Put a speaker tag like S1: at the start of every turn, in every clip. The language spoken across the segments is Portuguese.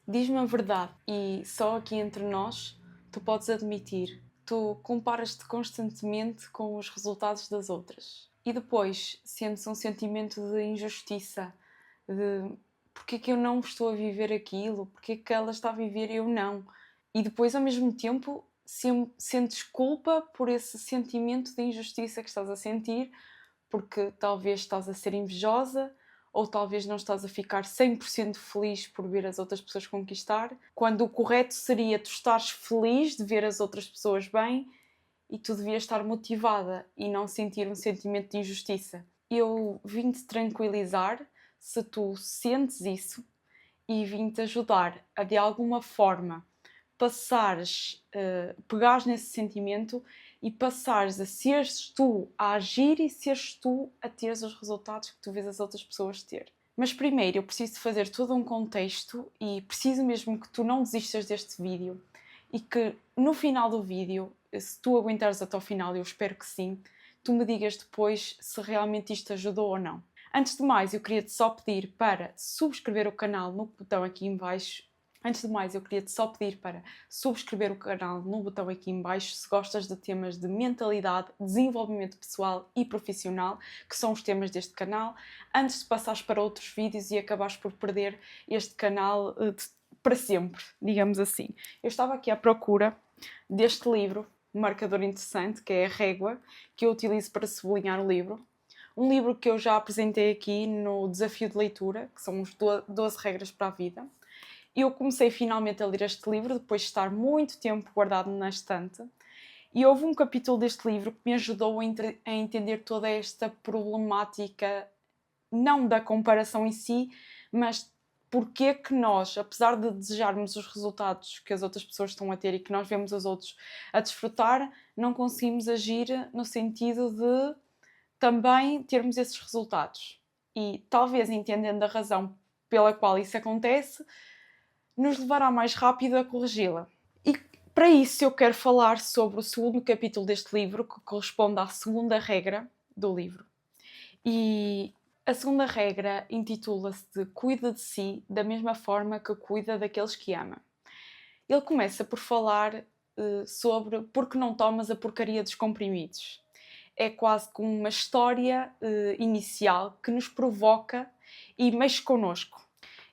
S1: Diz-me a verdade e só aqui entre nós tu podes admitir. Tu comparas-te constantemente com os resultados das outras. E depois sentes um sentimento de injustiça, de porque é que eu não estou a viver aquilo, porque é que ela está a viver e eu não. E depois, ao mesmo tempo, sentes culpa por esse sentimento de injustiça que estás a sentir, porque talvez estás a ser invejosa, ou talvez não estás a ficar 100% feliz por ver as outras pessoas conquistar, quando o correto seria tu estares feliz de ver as outras pessoas bem e tu devias estar motivada e não sentir um sentimento de injustiça. Eu vim-te tranquilizar se tu sentes isso e vim-te ajudar a, de alguma forma, pegares nesse sentimento e passares a seres tu a agir e seres tu a teres os resultados que tu vês as outras pessoas ter. Mas primeiro eu preciso de fazer todo um contexto e preciso mesmo que tu não desistas deste vídeo e que no final do vídeo, se tu aguentares até ao final, eu espero que sim, tu me digas depois se realmente isto ajudou ou não. Antes de mais, eu queria-te só pedir para subscrever o canal no botão aqui em baixo. Antes de mais, eu queria-te só pedir para subscrever o canal no botão aqui em baixo se gostas de temas de mentalidade, desenvolvimento pessoal e profissional, que são os temas deste canal, antes de passares para outros vídeos e acabares por perder este canal para sempre, digamos assim. Eu estava aqui à procura deste livro, um marcador interessante, que é a régua, que eu utilizo para sublinhar o livro. Um livro que eu já apresentei aqui no Desafio de Leitura, que são os 12 regras para a vida. Eu comecei finalmente a ler este livro, depois de estar muito tempo guardado na estante. E houve um capítulo deste livro que me ajudou a entender toda esta problemática, não da comparação em si, mas porque é que nós, apesar de desejarmos os resultados que as outras pessoas estão a ter e que nós vemos os outros a desfrutar, não conseguimos agir no sentido de também termos esses resultados. E talvez entendendo a razão pela qual isso acontece, nos levará mais rápido a corrigi-la. E para isso eu quero falar sobre o segundo capítulo deste livro, que corresponde à segunda regra do livro. E a segunda regra intitula-se de Cuida de si da mesma forma que cuida daqueles que ama. Ele começa por falar sobre porque não tomas a porcaria dos comprimidos. É quase como uma história inicial que nos provoca e mexe connosco.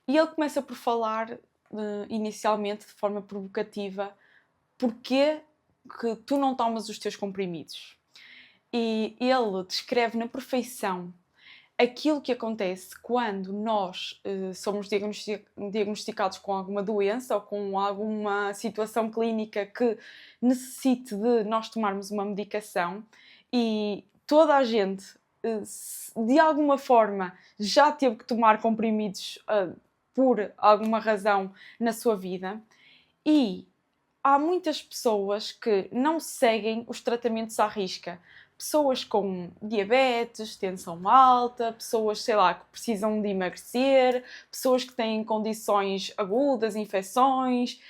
S1: E ele começa por falar inicialmente, de forma provocativa, porque que tu não tomas os teus comprimidos. E ele descreve na perfeição aquilo que acontece quando nós somos diagnosticados com alguma doença ou com alguma situação clínica que necessite de nós tomarmos uma medicação e toda a gente, de alguma forma, já teve que tomar comprimidos por alguma razão na sua vida e há muitas pessoas que não seguem os tratamentos à risca. Pessoas com diabetes, tensão alta, pessoas, sei lá, que precisam de emagrecer, pessoas que têm condições agudas, infecções,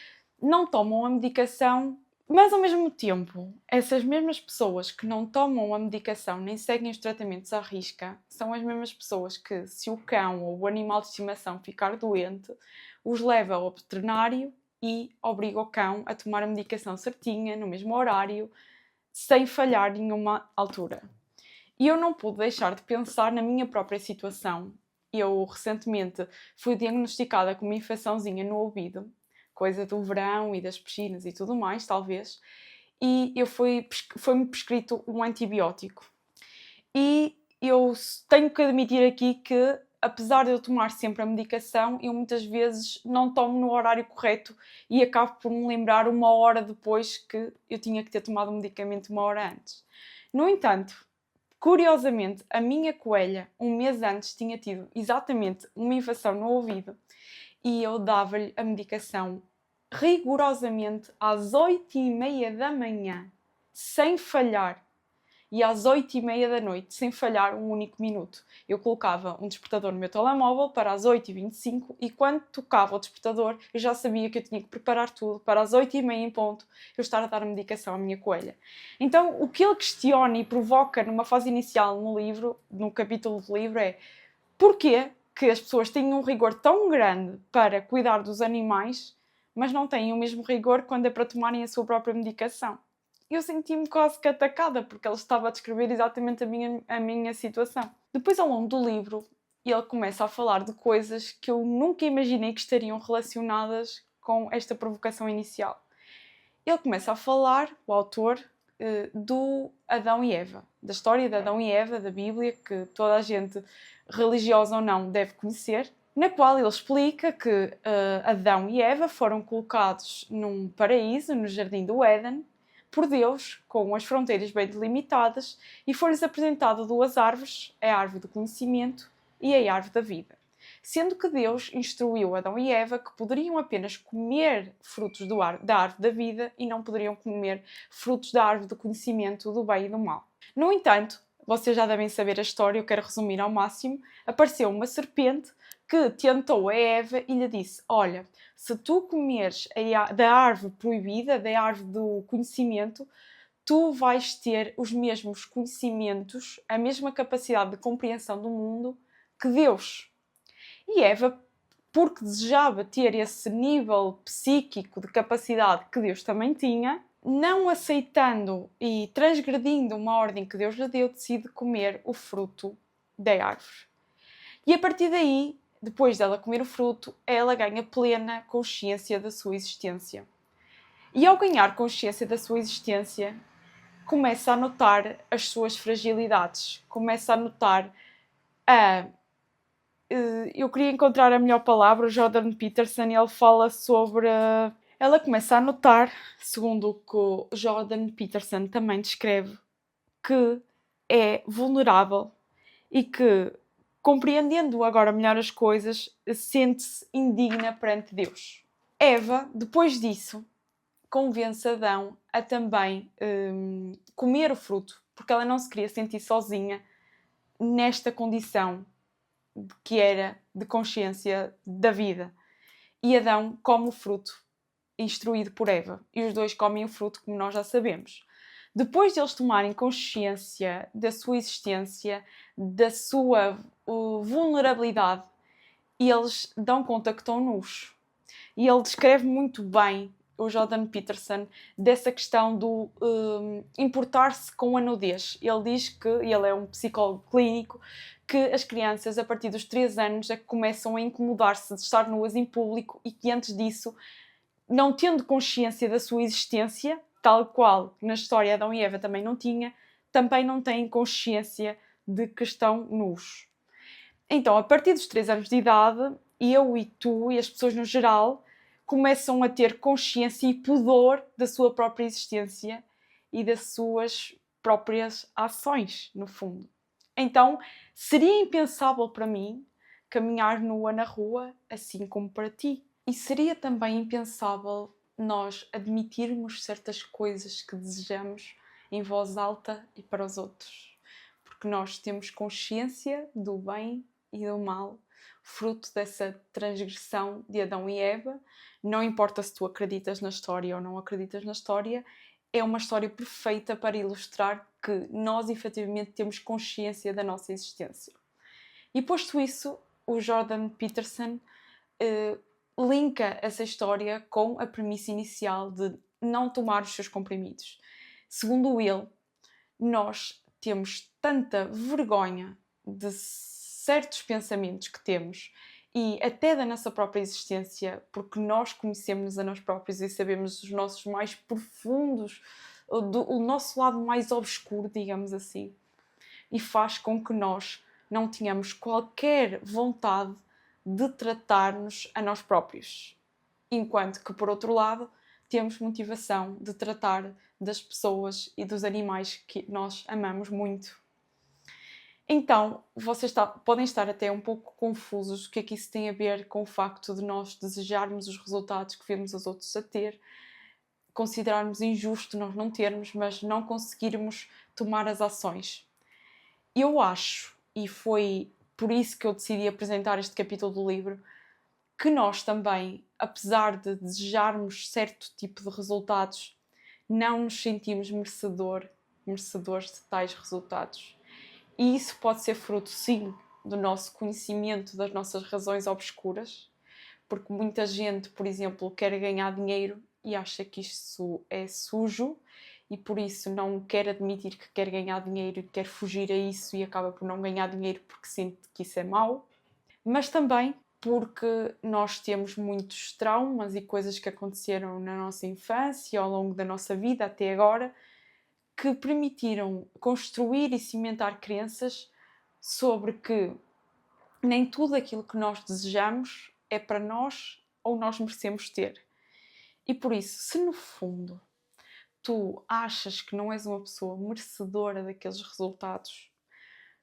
S1: não tomam a medicação, mas ao mesmo tempo, essas mesmas pessoas que não tomam a medicação nem seguem os tratamentos à risca, são as mesmas pessoas que, se o cão ou o animal de estimação ficar doente, os leva ao veterinário e obriga o cão a tomar a medicação certinha, no mesmo horário, sem falhar nenhuma altura. E eu não pude deixar de pensar na minha própria situação. Eu recentemente fui diagnosticada com uma infecçãozinha no ouvido, coisa do verão e das piscinas e tudo mais, talvez, e foi-me prescrito um antibiótico. E eu tenho que admitir aqui que, apesar de eu tomar sempre a medicação, eu muitas vezes não tomo no horário correto e acabo por me lembrar uma hora depois que eu tinha que ter tomado o medicamento uma hora antes. No entanto, curiosamente, a minha coelha, um mês antes, tinha tido exatamente uma infecção no ouvido e eu dava-lhe a medicação rigorosamente às 8h30 da manhã, sem falhar. E às 8h30 da noite, sem falhar um único minuto. Eu colocava um despertador no meu telemóvel para as 8h25 e quando tocava o despertador eu já sabia que eu tinha que preparar tudo para as 8h30 em ponto eu estar a dar a medicação à minha coelha. Então o que ele questiona e provoca numa fase inicial no livro, no capítulo do livro é: porquê que as pessoas têm um rigor tão grande para cuidar dos animais, mas não têm o mesmo rigor quando é para tomarem a sua própria medicação. Eu senti-me quase que atacada, porque ele estava a descrever exatamente a minha situação. Depois, ao longo do livro, ele começa a falar de coisas que eu nunca imaginei que estariam relacionadas com esta provocação inicial. Ele começa a falar, o autor, do Adão e Eva, da história de Adão e Eva, da Bíblia, que toda a gente, religiosa ou não, deve conhecer, na qual ele explica que Adão e Eva foram colocados num paraíso, no Jardim do Éden, por Deus, com as fronteiras bem delimitadas, e foi-lhes apresentado duas árvores, a árvore do conhecimento e a árvore da vida. Sendo que Deus instruiu Adão e Eva que poderiam apenas comer frutos da árvore da vida e não poderiam comer frutos da árvore do conhecimento do bem e do mal. No entanto, vocês já devem saber a história, eu quero resumir ao máximo, apareceu uma serpente que tentou a Eva e lhe disse: olha, se tu comeres da árvore proibida, da árvore do conhecimento, tu vais ter os mesmos conhecimentos, a mesma capacidade de compreensão do mundo que Deus. E Eva, porque desejava ter esse nível psíquico de capacidade que Deus também tinha, não aceitando e transgredindo uma ordem que Deus lhe deu, decide comer o fruto da árvore. E a partir daí, depois dela comer o fruto, ela ganha plena consciência da sua existência. E ao ganhar consciência da sua existência, começa a notar as suas fragilidades, começa a notar eu queria encontrar a melhor palavra, o Jordan Peterson, ele fala sobre... Ela começa a notar, segundo o que o Jordan Peterson também descreve, que é vulnerável e que, compreendendo agora melhor as coisas, sente-se indigna perante Deus. Eva, depois disso, convence Adão a também comer o fruto, porque ela não se queria sentir sozinha nesta condição que era de consciência da vida. E Adão come o fruto, instruído por Eva. E os dois comem o fruto, como nós já sabemos. Depois de eles tomarem consciência da sua existência, da sua vulnerabilidade, eles dão conta que estão nus. E ele descreve muito bem, o Jordan Peterson, dessa questão do importar-se com a nudez. Ele diz que, ele é um psicólogo clínico, que as crianças, a partir dos 3 anos, é que começam a incomodar-se de estar nuas em público e que antes disso, não tendo consciência da sua existência, tal qual na história Adão e Eva também não tinha, também não têm consciência de que estão nus. Então, a partir dos 3 anos de idade, eu e tu e as pessoas no geral começam a ter consciência e pudor da sua própria existência e das suas próprias ações, no fundo. Então, seria impensável para mim caminhar nua na rua, assim como para ti. E seria também impensável nós admitirmos certas coisas que desejamos em voz alta e para os outros. Porque nós temos consciência do bem e do mal, fruto dessa transgressão de Adão e Eva. Não importa se tu acreditas na história ou não acreditas na história, é uma história perfeita para ilustrar que nós efetivamente temos consciência da nossa existência. E posto isso, o Jordan Peterson linka essa história com a premissa inicial de não tomar os seus comprimidos. Segundo ele, nós temos tanta vergonha de certos pensamentos que temos e até da nossa própria existência, porque nós conhecemos a nós próprios e sabemos os nossos mais profundos, o nosso lado mais obscuro, digamos assim, e faz com que nós não tenhamos qualquer vontade de tratar-nos a nós próprios, enquanto que, por outro lado, temos motivação de tratar das pessoas e dos animais que nós amamos muito. Então, vocês podem estar até um pouco confusos o que é que isso tem a ver com o facto de nós desejarmos os resultados que vemos os outros a ter, considerarmos injusto nós não termos, mas não conseguirmos tomar as ações. Eu acho, e foi por isso que eu decidi apresentar este capítulo do livro, que nós também, apesar de desejarmos certo tipo de resultados, não nos sentimos merecedores de tais resultados. E isso pode ser fruto, sim, do nosso conhecimento das nossas razões obscuras, porque muita gente, por exemplo, quer ganhar dinheiro e acha que isso é sujo e por isso não quer admitir que quer ganhar dinheiro e quer fugir a isso e acaba por não ganhar dinheiro porque sente que isso é mau. Mas também porque nós temos muitos traumas e coisas que aconteceram na nossa infância, ao longo da nossa vida até agora, que permitiram construir e cimentar crenças sobre que nem tudo aquilo que nós desejamos é para nós ou nós merecemos ter. E por isso, se no fundo tu achas que não és uma pessoa merecedora daqueles resultados,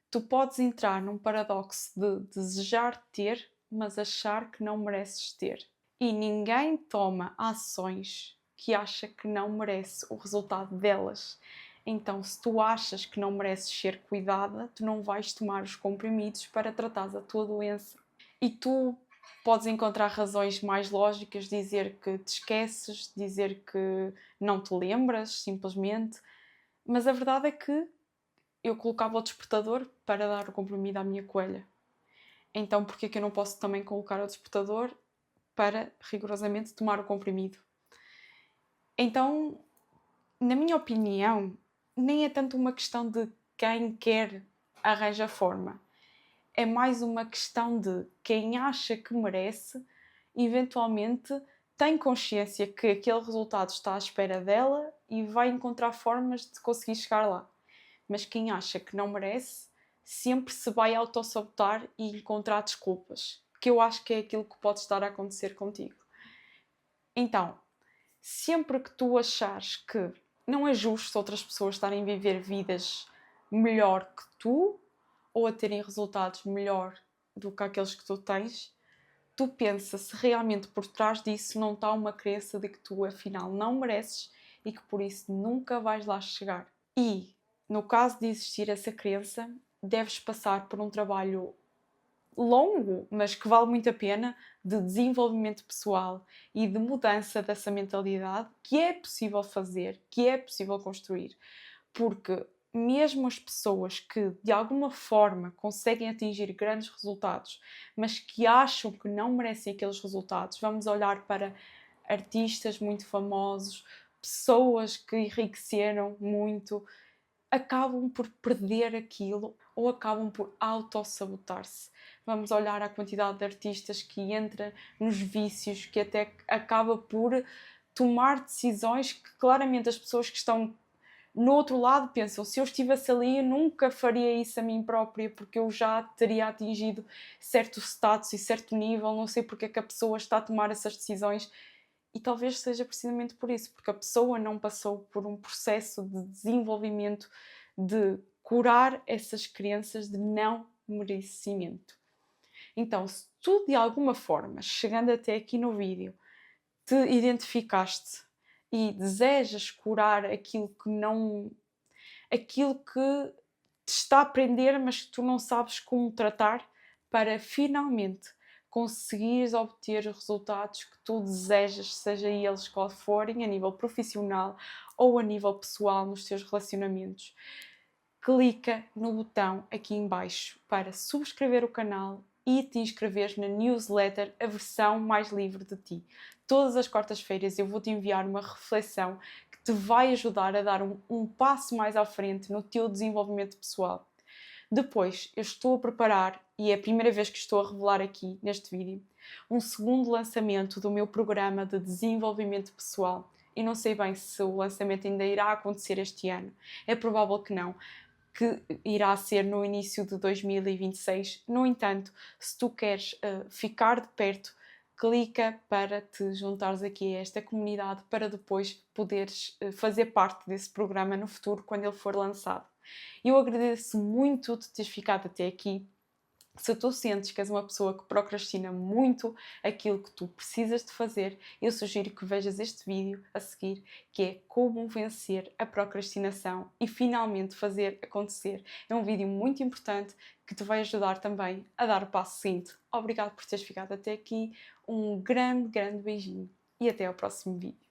S1: tu podes entrar num paradoxo de desejar ter, mas achar que não mereces ter. E ninguém toma ações que acha que não merece o resultado delas. Então, se tu achas que não mereces ser cuidada, tu não vais tomar os comprimidos para tratar a tua doença. E tu podes encontrar razões mais lógicas, dizer que te esqueces, dizer que não te lembras, simplesmente. Mas a verdade é que eu colocava o despertador para dar o comprimido à minha coelha. Então, por que eu não posso também colocar o despertador para rigorosamente tomar o comprimido? Então, na minha opinião, nem é tanto uma questão de quem quer arranja forma. É mais uma questão de quem acha que merece, eventualmente tem consciência que aquele resultado está à espera dela e vai encontrar formas de conseguir chegar lá. Mas quem acha que não merece, sempre se vai autossabotar e encontrar desculpas, que eu acho que é aquilo que pode estar a acontecer contigo. Então, sempre que tu achares que não é justo outras pessoas estarem a viver vidas melhor que tu ou a terem resultados melhor do que aqueles que tu tens, tu pensa se realmente por trás disso não está uma crença de que tu afinal não mereces e que por isso nunca vais lá chegar. E, no caso de existir essa crença, deves passar por um trabalho longo, mas que vale muito a pena, de desenvolvimento pessoal e de mudança dessa mentalidade, que é possível fazer, que é possível construir, porque mesmo as pessoas que de alguma forma conseguem atingir grandes resultados, mas que acham que não merecem aqueles resultados, vamos olhar para artistas muito famosos, pessoas que enriqueceram muito, acabam por perder aquilo ou acabam por autossabotar-se. Vamos olhar a quantidade de artistas que entra nos vícios, que até acaba por tomar decisões que claramente as pessoas que estão no outro lado pensam, se eu estivesse ali eu nunca faria isso a mim própria porque eu já teria atingido certo status e certo nível, não sei porque é que a pessoa está a tomar essas decisões. E talvez seja precisamente por isso, porque a pessoa não passou por um processo de desenvolvimento, de curar essas crenças de não merecimento. Então, se tu de alguma forma, chegando até aqui no vídeo, te identificaste e desejas curar aquilo que te está a prender, mas que tu não sabes como tratar, para finalmente conseguires obter os resultados que tu desejas, seja eles qual forem, a nível profissional ou a nível pessoal nos teus relacionamentos, clica no botão aqui em baixo para subscrever o canal e te inscreveres na newsletter, a versão mais livre de ti. Todas as quartas-feiras eu vou-te enviar uma reflexão que te vai ajudar a dar um passo mais à frente no teu desenvolvimento pessoal. Depois, eu estou a preparar, e é a primeira vez que estou a revelar aqui neste vídeo, um segundo lançamento do meu programa de desenvolvimento pessoal. E não sei bem se o lançamento ainda irá acontecer este ano. É provável que não, que irá ser no início de 2026. No entanto, se tu queres ficar de perto, clica para te juntares aqui a esta comunidade para depois poderes fazer parte desse programa no futuro, quando ele for lançado. Eu agradeço muito de teres ficado até aqui. Se tu sentes que és uma pessoa que procrastina muito aquilo que tu precisas de fazer, eu sugiro que vejas este vídeo a seguir, que é como vencer a procrastinação e finalmente fazer acontecer. É um vídeo muito importante que te vai ajudar também a dar o passo seguinte. Obrigado por teres ficado até aqui. Um grande, grande beijinho e até ao próximo vídeo.